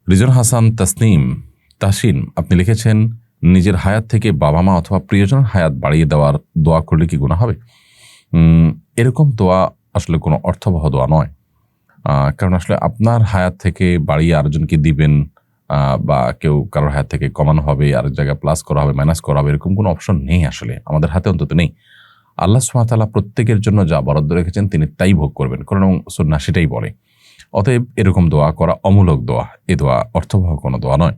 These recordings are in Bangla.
রিজন হাসান তাসিন আপনি লিখেছেন, নিজের হায়াত থেকে বাবা মা অথবা প্রিয়জনের হায়াত বাড়িয়ে দেওয়ার দোয়া করলে কি গুনাহ হবে? এরকম দোয়া আসলে কোনো অর্থবহ দোয়া নয়। কারণ আসলে আপনার হায়াত থেকে বাড়িয়ে আরেকজনকে দিবেন, বা কেউ কারোর হায়াত থেকে কমানো হবে, আরেক জায়গায় প্লাস করা হবে, মাইনাস করা হবে, এরকম কোনো অপশন নেই আসলে, আমাদের হাতে অন্তত নেই। আল্লাহ সুবহানাহু ওয়া তাআলা প্রত্যেকের জন্য যা বরাদ্দ রেখেছেন তিনি তাই ভোগ করবেন, কারণ সুন্নাহ সেটাই বলে। অতএব এরকম দোয়া করা অমূলক দোয়া, এ দোয়া অর্থবহ কোনো দোয়া নয়।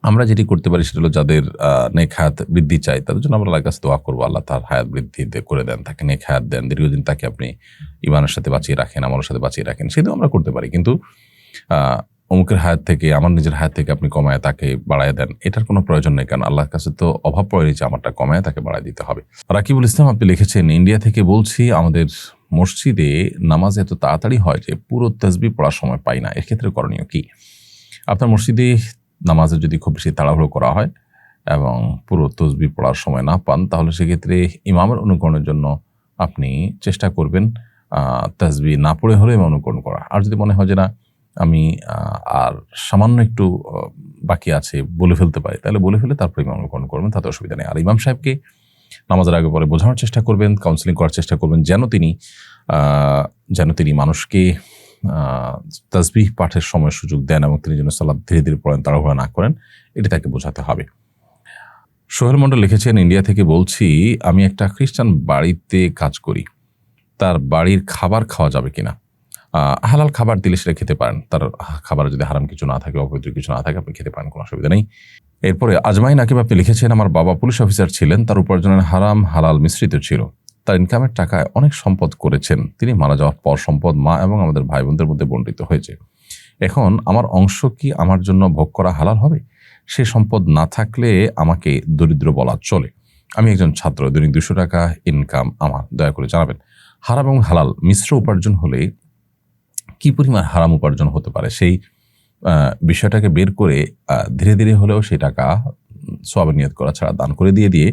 আমরা যেটি করতে পারি সেটা হলো, যাদের নেক হায়াত বৃদ্ধি চাই তাদের জন্য আমরা আল্লাহর কাছে দোয়া করবো, আল্লাহ তার হায়াত বৃদ্ধি করে দেন, তাকে নেক হায়াত দেন, দীর্ঘদিন তাকে আপনি ইমানের সাথে বাঁচিয়ে রাখেন, আমলের সাথে বাঁচিয়ে রাখেন, সেটাও আমরা করতে পারি। কিন্তু অমুকের হায়াত থেকে, আমার নিজের হায়াত থেকে আপনি কমায় তাকে বাড়ায় দেন, এটার কোনো প্রয়োজন নেই, কারণ আল্লাহর কাছে তো অভাব পড়েনি যে আমারটা কমায় তাকে বাড়ায় দিতে হবে। রাকিবুল ইসলাম আপনি লিখেছেন, ইন্ডিয়া থেকে বলছি, আমাদের মসজিদে নামাজ এত তাড়াতাড়ি হয় যে পুরো তাসবিহ পড়ার সময় পাই না, এর ক্ষেত্রে করণীয় কি? আপনার মসজিদে নামাজে যদি খুব বেশি তাড়াহুড়ো করা হয় এবং পুরো তাসবিহ পড়ার সময় না পান, তাহলে সেক্ষেত্রে ইমামের অনুকরণের জন্য আপনি চেষ্টা করবেন তাসবিহ না পড়ে হলেও অনুকরণ করা। আর যদি মনে হয় যে না, আমি আর সামান্য একটু বাকি আছে, বলে ফেলতে পারি, তাহলে বলে ফেলে তারপর ইমাম অনুকরণ করবেন, তাতে অসুবিধা নেই। আর ইমাম সাহেবকে নামাজের আগে পরে বোঝানোর চেষ্টা করবেন, কাউন্সিলিং করার চেষ্টা করবেন, যেন তিনি মানুষকে তাসবিহ পাঠের সময় সুযোগ দেন এবং তিনি যেন সালাত ধীরে ধীরে পড়েন, তাড়াহুড়া না করেন, এটি তাকে বোঝাতে হবে। সোহেল মন্ডল লিখেছেন, ইন্ডিয়া থেকে বলছি, আমি একটা খ্রিস্টান বাড়িতে কাজ করি, তার বাড়ির খাবার খাওয়া যাবে কিনা? হালাল খাবার দিলে সেটা খেতে পারেন, তার খাবারে যদি হারাম কিছু না থাকে, অপবিত্র কিছু না থাকে, আপনি খেতে পারেন, কোনো অসুবিধা নেই। এরপরে আজমাইন আকিব আপনি লিখেছেন, আমার বাবা পুলিশ অফিসার ছিলেন, তার উপার্জনের হারাম হালাল মিশ্রিত ছিল, তার ইনকামের টাকায় অনেক সম্পদ করেছেন, তিনি মারা যাওয়ার পর সম্পদ মা এবং আমাদের ভাই বোনদের মধ্যে বণ্টিত হয়েছে। এখন আমার অংশ কি আমার জন্য ভোগ করা হালাল হবে? সে সম্পদ না থাকলে আমাকে দরিদ্র বলা চলে। আমি একজন ছাত্র, দৈনিক 200 টাকা ইনকাম আমার, দয়া করে জানাবেন। হারাম এবং হালাল মিশ্র উপার্জন হলে কি পরিমাণ হারাম উপার্জন হতে পারে, সেই বিষয়টাকে বের করে ধীরে ধীরে হলেও সেই টাকা সওয়াবের নিয়ত করা ছাড়া দান করে দিয়ে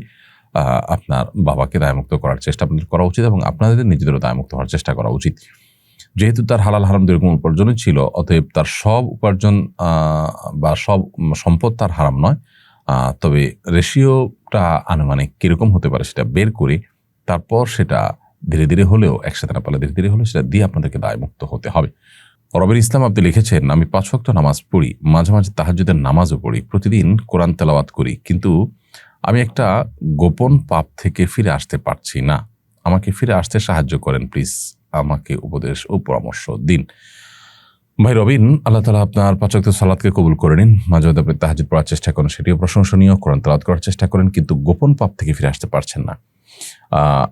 আপনার বাবাকে দায়মুক্ত করার চেষ্টা আপনাদের করা উচিত এবং আপনাদের নিজেদেরও দায়মুক্ত হওয়ার চেষ্টা করা উচিত। যেহেতু তার হালাল হারাম দুরকম উপার্জনই ছিল, অতএব তার সব উপার্জন বা সব সম্পদ তার হারাম নয়, তবে রেশিওটা আনুমানিক কিরকম হতে পারে সেটা বের করে তারপর সেটা ধীরে ধীরে হলেও, একসাথে না পারলে ধীরে ধীরে হলেও সেটা দিয়ে আপনাদেরকে দায়মুক্ত হতে হবে। রবির ইসলাম আপনি লিখেছেন, আমি 5 ওয়াক্ত নামাজ পড়ি, মাঝে মাঝে তাহাজ্জুদের নামাজও পড়ি, প্রতিদিন কোরআন তেলাওয়াত করি, কিন্তু আমি একটা গোপন পাপ থেকে ফিরে আসতে পারছি না, আমাকে ফিরে আসতে সাহায্য করেন প্লিজ, আমাকে উপদেশ ও পরামর্শ দিন। ভাই রবিন, আল্লাহ তাআলা আপনার 5 ওয়াক্ত সালাতকে কবুল করে নিন, মাঝে মাঝে আপনি তাহাজ্জুদ পড়ার চেষ্টা করেন, সেটিও প্রশংসনীয়, কোরআন তেলাওয়াত করার চেষ্টা করেন, কিন্তু গোপন পাপ থেকে ফিরে আসতে পারছেন না।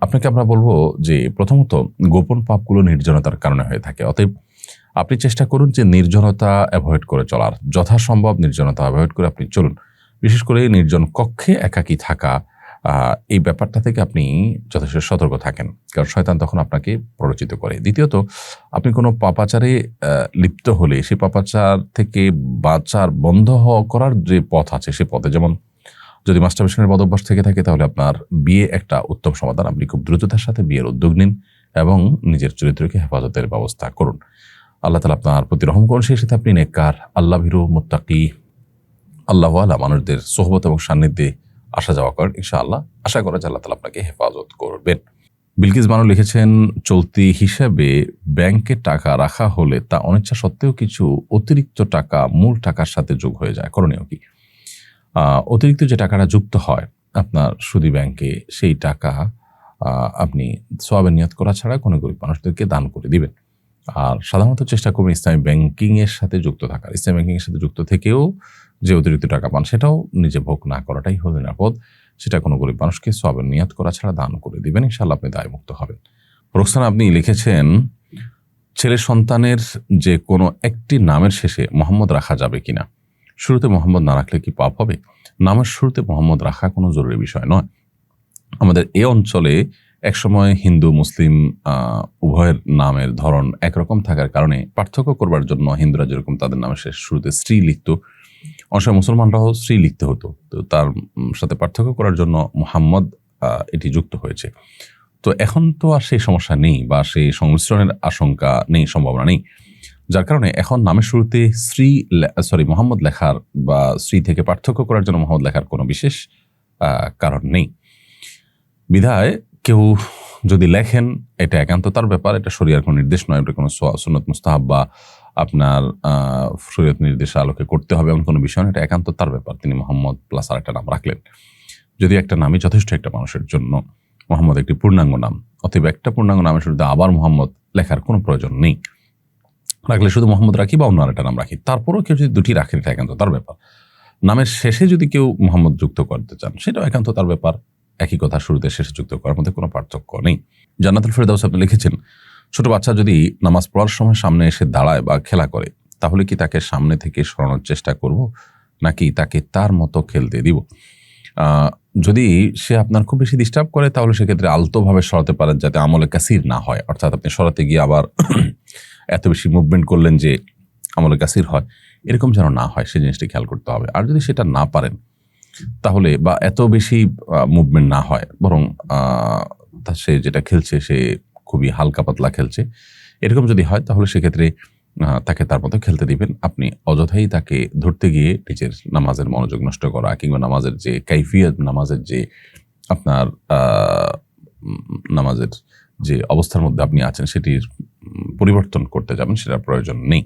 আপনাকে আমরা বলবো যে প্রথমত গোপন পাপগুলো নির্জনতার কারণে হয়ে থাকে, অতএব আপনি চেষ্টা করুন যে নির্জনতা অ্যাভয়েড করে চলার, যথাসম্ভব নির্জনতা অ্যাভয়েড করে আপনি চলুন। বিশেষ করে নির্জন কক্ষে একাকী থাকা, এই ব্যাপারটা থেকে আপনি যথেষ্ট সতর্ক থাকেন, কারণ শয়তান তখন আপনাকে প্ররোচিত করে। দ্বিতীয়ত, আপনি কোনো পাপাচারে লিপ্ত হলে সেই পাপাচার থেকে বাঁচার বন্ধ করার যে পথ আছে, সে পথে, যেমন যদি মাস্টারবেশনের বদভ্যাস থেকে থাকে, তাহলে আপনার বিয়ে একটা উত্তম সমাধান, আপনি খুব দ্রুততার সাথে বিয়ের উদ্যোগ নিন এবং নিজের চরিত্রকে হেফাজতের ব্যবস্থা করুন। আল্লাহ তাআলা আপনার প্রতি রহম করুন, সেই সাথে আপনি নেককার, আল্লাহ ভীরু, মুত্তাকি, আল্লাহওয়ালা মানুষদের সোহবত এবং সান্নিধ্যে আসা যাওয়া করেন, ইনশাআল্লাহ আশা করা যায় আল্লাহ তাআলা আপনাকে হেফাজত করবেন। বিলকিস বানু লিখেছেন, চলতি হিসাবে ব্যাংকে টাকা রাখা হলে তা অনিচ্ছা সত্ত্বেও কিছু অতিরিক্ত টাকা মূল টাকার সাথে যোগ হয়ে যায়, করণীয় কি? অতিরিক্ত যে টাকাটা যুক্ত হয় আপনার সুদী ব্যাংকে, সেই টাকা আপনি সওয়াবের নিয়ত করা ছাড়া কোনো গরিব মানুষদেরকে দান করে দিবেন। আর সাধারণত চেষ্টা করবেন ইসলামী ব্যাংকিংয়ের সাথে যুক্ত থাকার। ইসলামী ব্যাংকিংয়ের সাথে যুক্ত থেকেও যে অতিরিক্ত টাকা পান, সেটাও নিজে ভোগ না করাটাই হলো নিরাপদ। সেটা কোনো গরিব মানুষকে সওয়াবের নিয়ত করা ছাড়া দান করে দিবেন, ইনশাআল্লাহ আপনি দায়মুক্ত হবেন। রোকসানা আপনি লিখেছেন, ছেলে সন্তানের যে কোনো একটি নামের শেষে মোহাম্মদ রাখা যাবে কিনা? শুরুতে মোহাম্মদ না রাখলে কি পাপ হবে? নামের শুরুতে মোহাম্মদ রাখা কোনো জরুরি বিষয় নয়। আমাদের এই অঞ্চলে একসময় হিন্দু মুসলিম উভয়ের নামের ধরন একরকম থাকার কারণে পার্থক্য করবার জন্য হিন্দুরা যেরকম তাদের নামের শেষ শুরুতে শ্রী লিখত, অনেক সময় মুসলমানরাও শ্রী লিখতে হতো, তো তার সাথে পার্থক্য করার জন্য মুহাম্মদ এটি যুক্ত হয়েছে। তো এখন তো আর সেই সমস্যা নেই বা সেই সংমিশ্রণের আশঙ্কা নেই, সম্ভাবনা নেই। যার কারণে এখন নামের শুরুতে মোহাম্মদ লেখার বা শ্রী থেকে পার্থক্য করার জন্য মোহাম্মদ লেখার কোনো বিশেষ কারণ নেই। বিধায় কেউ যদি লেখেন এটা একান্ত তার ব্যাপার, এটা শরীয়তের কোনো নির্দেশ নয়, এটা কোনো সুন্নত মুস্তাহাব বা আপনার শরীয়ত নির্দেশ আলোকে করতে হবে এমন কোনো বিষয় নয়, এটা একান্ত তার ব্যাপার। তিনি মোহাম্মদ প্লাস আর একটা নাম রাখলেন, যদি একটা নামই যথেষ্ট একটা মানুষের জন্য। মোহাম্মদ একটি পূর্ণাঙ্গ নাম, অতএব একটা পূর্ণাঙ্গ নামের শুরুতে আবার মোহাম্মদ লেখার কোনো প্রয়োজন নেই। রাখলে শুধু মোহাম্মদ রাখি বা অন্য আরেকটা নাম রাখি, তারপরেও কেউ যদি দুটি রাখেন এটা একান্ত তার ব্যাপার। নামের শেষে যদি কেউ মোহাম্মদ যুক্ত করতে চান সেটাও একান্ত তার ব্যাপার। একই কথা শুরুতে শেষে যুক্ত করার মধ্যে কোনো পার্থক্য নেই। জান্নাতুল ফেরদাউস আপনি লিখেছেন, ছোট বাচ্চা যদি নামাজ পড়ার সময় সামনে এসে দাঁড়ায় বা খেলা করে তাহলে কি তাকে সামনে থেকে সরানোর চেষ্টা করব নাকি তাকে তার মতো খেলতে দিব? যদি সে আপনার খুব বেশি ডিস্টার্ব করে তাহলে সেক্ষেত্রে আলতোভাবে সরাতে পারেন যাতে আমলে কাসির না হয়, অর্থাৎ আপনি সরাতে গিয়ে আবার এত বেশি মুভমেন্ট করলেন যে আমলে কাসির হয়, এরকম যেন না হয় সেই জিনিসটি খেয়াল করতে হবে। আর যদি সেটা না পারেন তাহলে বা এত বেশি মুভমেন্ট না হয়, বরং সে যেটা খেলছে সে খুবই হালকা পাতলা খেলছে, এরকম যদি হয় তাহলে সেক্ষেত্রে তাকে তার মতো খেলতে দিবেন। আপনি অযথাই তাকে ধরতে গিয়ে নিজের নামাজের মনোযোগ নষ্ট করা কিংবা নামাজের যে কাইফিয়ত, নামাজের যে আপনার নামাজের যে অবস্থার মধ্যে আপনি আছেন সেটির পরিবর্তন করতে যাবেন, সেটার প্রয়োজন নেই।